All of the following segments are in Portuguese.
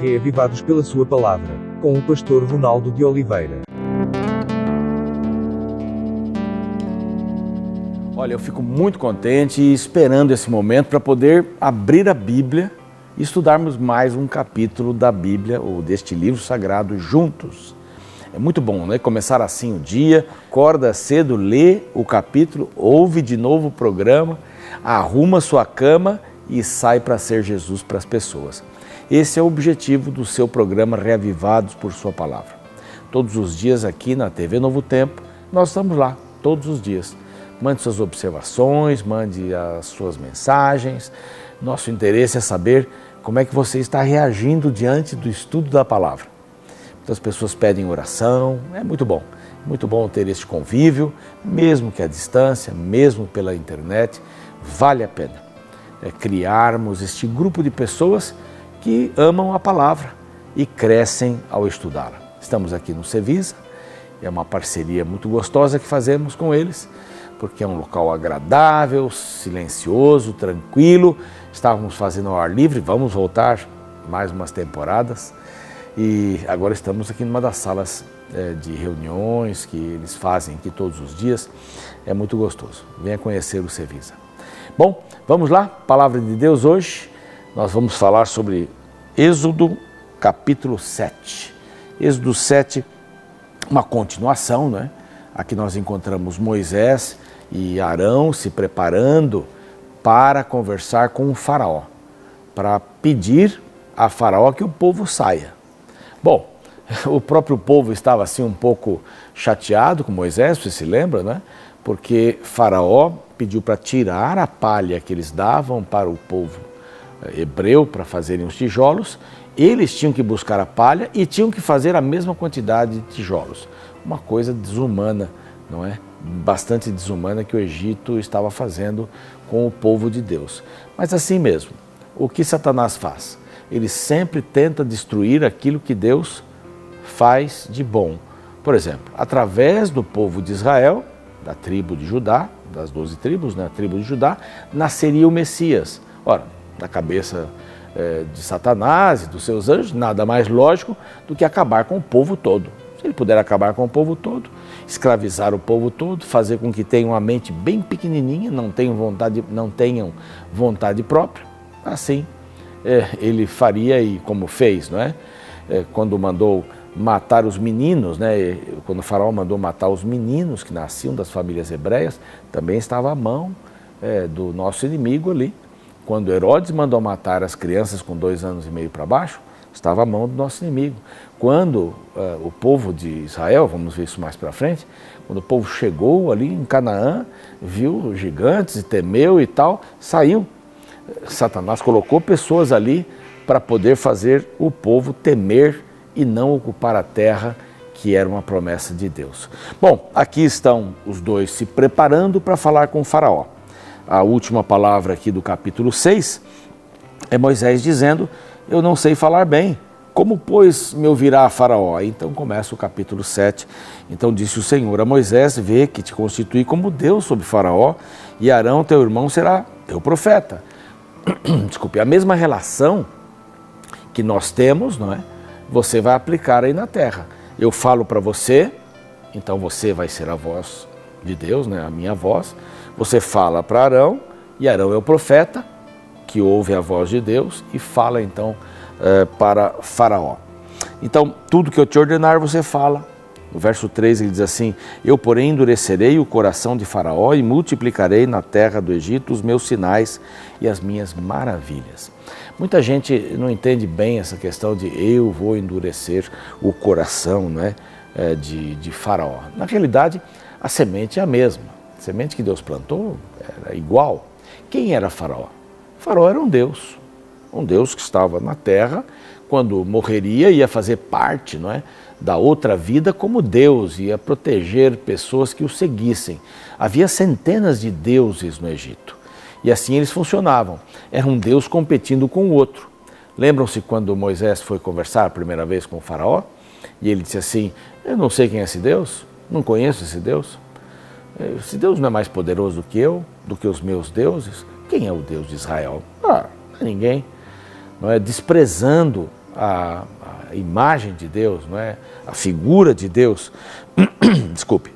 reavivados pela sua palavra, com o pastor Ronaldo de Oliveira. Olha, eu fico muito contente e esperando esse momento para poder abrir a Bíblia e estudarmos mais um capítulo da Bíblia ou deste livro sagrado juntos. É muito bom, né? Começar assim o dia, acorda cedo, lê o capítulo, ouve de novo o programa, arruma sua cama e sai para ser Jesus para as pessoas. Esse é o objetivo do seu programa Reavivados por Sua Palavra. Todos os dias aqui na TV Novo Tempo, nós estamos lá, todos os dias. Mande suas observações, mande as suas mensagens. Nosso interesse é saber como é que você está reagindo diante do estudo da palavra. Muitas pessoas pedem oração, é muito bom ter este convívio, mesmo que à distância, mesmo pela internet, vale a pena criarmos este grupo de pessoas que amam a palavra e crescem ao estudá-la. Estamos aqui no Cevisa, é uma parceria muito gostosa que fazemos com eles, porque é um local agradável, silencioso, tranquilo. Estávamos fazendo ao ar livre, vamos voltar mais umas temporadas e agora estamos aqui numa das salas de reuniões que eles fazem aqui todos os dias. É muito gostoso. Venha conhecer o Cevisa. Bom, vamos lá, palavra de Deus hoje. Nós vamos falar sobre Êxodo capítulo 7. Êxodo 7, uma continuação, né? Aqui nós encontramos Moisés e Arão se preparando para conversar com o faraó, para pedir a faraó que o povo saia. Bom, o próprio povo estava assim um pouco chateado com Moisés, você se lembra, né? Porque faraó pediu para tirar a palha que eles davam para o povo hebreu para fazerem os tijolos. Eles tinham que buscar a palha e tinham que fazer a mesma quantidade de tijolos. Uma coisa desumana, não é? Bastante desumana que o Egito estava fazendo com o povo de Deus. Mas assim mesmo, o que Satanás faz? Ele sempre tenta destruir aquilo que Deus faz de bom. Por exemplo, através do povo de Israel, da tribo de Judá, das 12 tribos, né, a tribo de Judá, nasceria o Messias. Ora, da cabeça de Satanás e dos seus anjos, nada mais lógico do que acabar com o povo todo. Se ele puder acabar com o povo todo, escravizar o povo todo, fazer com que tenham uma mente bem pequenininha, não tenham vontade própria, assim ele faria e como fez, não é? Quando mandou matar os meninos, né? Quando o faraó mandou matar os meninos que nasciam das famílias hebreias, também estava à mão do nosso inimigo ali. Quando Herodes mandou matar as crianças com 2 anos e meio para baixo, estava à mão do nosso inimigo. Quando o povo de Israel, vamos ver isso mais para frente, quando o povo chegou ali em Canaã, viu gigantes e temeu e tal, saiu. Satanás colocou pessoas ali para poder fazer o povo temer e não ocupar a terra que era uma promessa de Deus. Bom, aqui estão os dois se preparando para falar com o faraó. A última palavra aqui do capítulo 6 é Moisés dizendo: eu não sei falar bem, como pois me ouvirá faraó? Então começa o capítulo 7. Então disse o Senhor a Moisés: vê que te constituí como Deus sobre faraó, e Arão teu irmão será teu profeta. Desculpe, a mesma relação que nós temos, não é? Você vai aplicar aí na terra. Eu falo para você, então você vai ser a voz de Deus, né? A minha voz. Você fala para Arão, e Arão é o profeta, que ouve a voz de Deus e fala então para faraó. Então, tudo que eu te ordenar você fala. No verso 3 ele diz assim: eu porém endurecerei o coração de faraó e multiplicarei na terra do Egito os meus sinais e as minhas maravilhas. Muita gente não entende bem essa questão de eu vou endurecer o coração, né, de faraó. Na realidade, a semente é a mesma. A semente que Deus plantou era igual. Quem era faraó? Faraó era um Deus que estava na terra, quando morreria ia fazer parte, não é, da outra vida como Deus, ia proteger pessoas que o seguissem. Havia centenas de deuses no Egito e assim eles funcionavam. Era um Deus competindo com o outro. Lembram-se quando Moisés foi conversar a primeira vez com o faraó? E ele disse assim: eu não sei quem é esse Deus, não conheço esse Deus. Esse Deus não é mais poderoso do que eu, do que os meus deuses? Quem é o Deus de Israel? Não é ninguém. Não é? Desprezando a imagem de Deus, não é? A figura de Deus. Desculpe.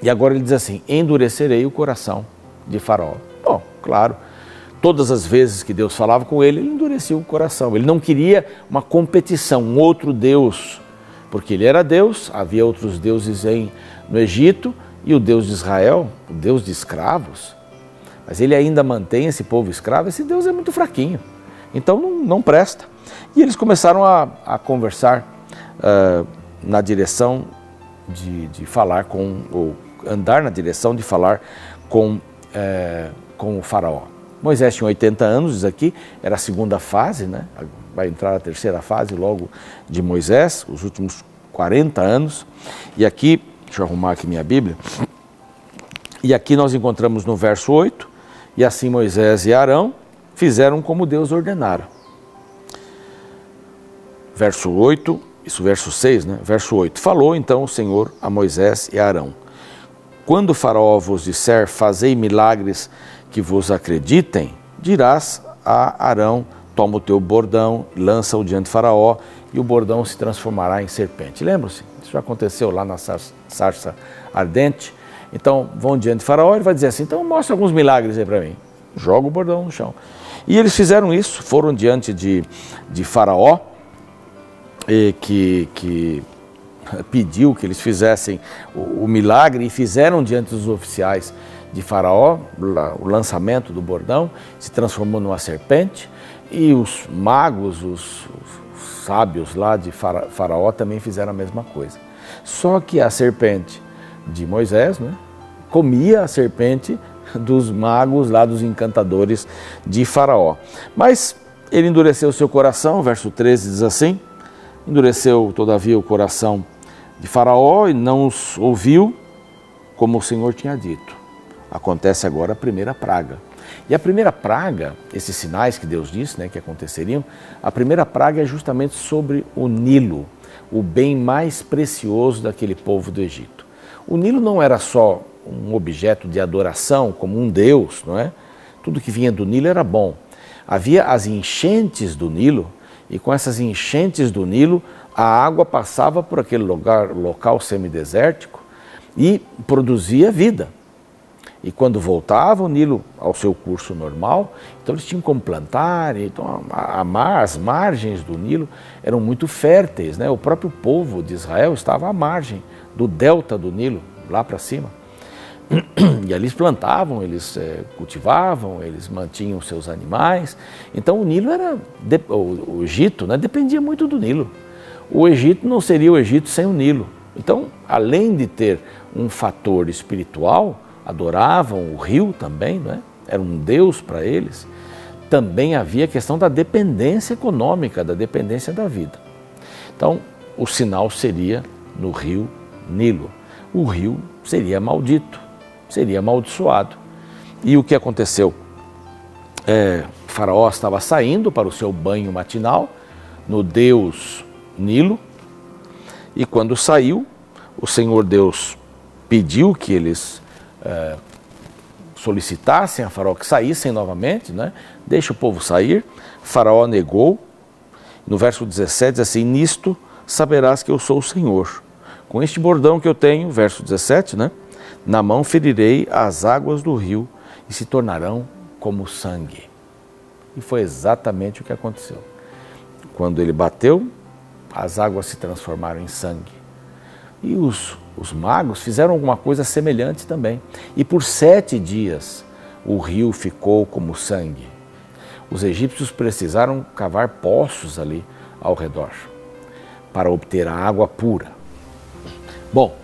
E agora ele diz assim, endurecerei o coração de Faraó. Bom, claro, todas as vezes que Deus falava com ele, ele endurecia o coração. Ele não queria uma competição, um outro Deus, porque ele era Deus, havia outros deuses no Egito, e o Deus de Israel, o Deus de escravos, mas ele ainda mantém esse povo escravo, esse Deus é muito fraquinho, então não presta. E eles começaram a conversar na direção de falar ou andar na direção de falar com o faraó. Moisés tinha 80 anos, diz aqui, era a segunda fase, né? Vai entrar a terceira fase logo de Moisés, os últimos 40 anos. E aqui, deixa eu arrumar aqui minha Bíblia, e aqui nós encontramos no verso 8, e assim Moisés e Arão fizeram como Deus ordenara. Verso 8, isso verso 6, né? Verso 8, falou então o Senhor a Moisés e a Arão, quando o faraó vos disser, fazei milagres que vos acreditem, dirás a Arão, toma o teu bordão, lança-o diante de Faraó, e o bordão se transformará em serpente. Lembram-se? Isso já aconteceu lá na sarça ardente. Então, vão diante de Faraó, ele vai dizer assim, então mostra alguns milagres aí para mim. Joga o bordão no chão. E eles fizeram isso, foram diante de Faraó, que pediu que eles fizessem o milagre, e fizeram diante dos oficiais de Faraó, o lançamento do bordão, se transformou numa serpente, e os magos, os sábios lá de Faraó também fizeram a mesma coisa. Só que a serpente de Moisés, né, comia a serpente dos magos lá, dos encantadores de Faraó. Mas ele endureceu o seu coração, verso 13 diz assim, endureceu todavia o coração de Faraó e não os ouviu como o Senhor tinha dito. Acontece agora a primeira praga. E a primeira praga, esses sinais que Deus disse, né, que aconteceriam, a primeira praga é justamente sobre o Nilo, o bem mais precioso daquele povo do Egito. O Nilo não era só um objeto de adoração, como um deus, não é? Tudo que vinha do Nilo era bom. Havia as enchentes do Nilo, e com essas enchentes do Nilo, a água passava por aquele local semidesértico e produzia vida. E quando voltava o Nilo ao seu curso normal, então eles tinham como plantar, então as margens do Nilo eram muito férteis, né? O próprio povo de Israel estava à margem do delta do Nilo, lá para cima. E ali eles plantavam, eles cultivavam, eles mantinham seus animais. Então o Nilo o Egito, né, dependia muito do Nilo. O Egito não seria o Egito sem o Nilo. Então, além de ter um fator espiritual, adoravam o rio também, né? Era um deus para eles, também havia a questão da dependência econômica, da dependência da vida. Então, o sinal seria no rio Nilo. O rio seria maldito, seria amaldiçoado. E o que aconteceu? Faraó estava saindo para o seu banho matinal no deus Nilo, e quando saiu, o Senhor Deus pediu que eles solicitassem a Faraó que saíssem novamente, né? Deixa o povo sair. Faraó negou. No verso 17 diz assim, nisto saberás que eu sou o Senhor. Com este bordão que eu tenho, verso 17, né? Na mão ferirei as águas do rio e se tornarão como sangue. E foi exatamente o que aconteceu. Quando ele bateu, as águas se transformaram em sangue. E os magos fizeram alguma coisa semelhante também. E por 7 dias o rio ficou como sangue. Os egípcios precisaram cavar poços ali ao redor para obter a água pura. Bom,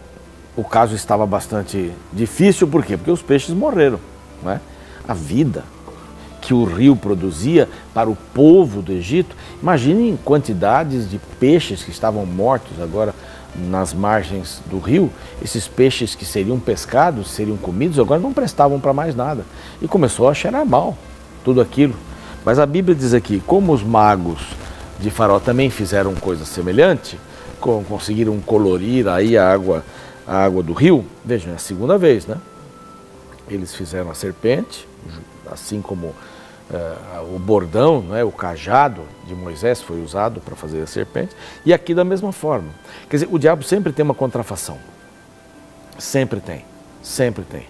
o caso estava bastante difícil, por quê? Porque os peixes morreram, não é? A vida que o rio produzia para o povo do Egito, imaginem quantidades de peixes que estavam mortos agora nas margens do rio. Esses peixes que seriam pescados, seriam comidos, agora não prestavam para mais nada. E começou a cheirar mal tudo aquilo. Mas a Bíblia diz aqui, como os magos de Faraó também fizeram coisa semelhante, conseguiram colorir aí a água do rio, vejam, é a segunda vez, né? Eles fizeram a serpente, assim como o bordão, não é? O cajado de Moisés foi usado para fazer a serpente, e aqui da mesma forma. Quer dizer, o diabo sempre tem uma contrafação. Sempre tem, sempre tem.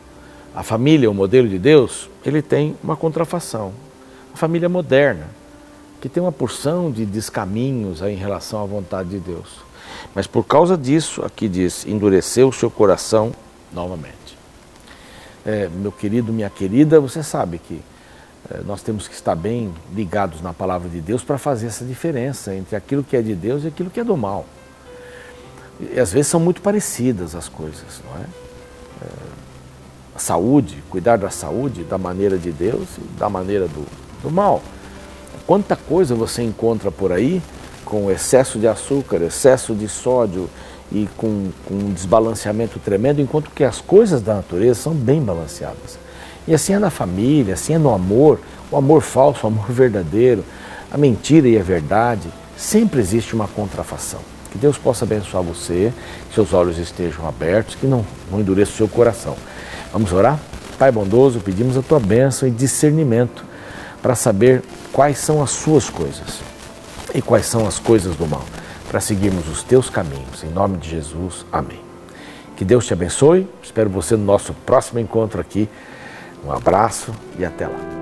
A família, o modelo de Deus, ele tem uma contrafação. A família moderna, que tem uma porção de descaminhos aí em relação à vontade de Deus. Mas por causa disso, aqui diz, endureceu o seu coração novamente. Meu querido, minha querida, você sabe que nós temos que estar bem ligados na palavra de Deus para fazer essa diferença entre aquilo que é de Deus e aquilo que é do mal. E às vezes são muito parecidas as coisas, não é? A saúde, cuidar da saúde da maneira de Deus e da maneira do mal. Quanta coisa você encontra por aí com excesso de açúcar, excesso de sódio e com um desbalanceamento tremendo, enquanto que as coisas da natureza são bem balanceadas. E assim é na família, assim é no amor, o amor falso, o amor verdadeiro, a mentira e a verdade, sempre existe uma contrafação. Que Deus possa abençoar você, que seus olhos estejam abertos, que não endureça o seu coração. Vamos orar? Pai bondoso, pedimos a tua bênção e discernimento para saber quais são as suas coisas e quais são as coisas do mal, para seguirmos os teus caminhos. Em nome de Jesus, amém. Que Deus te abençoe, espero você no nosso próximo encontro aqui. Um abraço e até lá.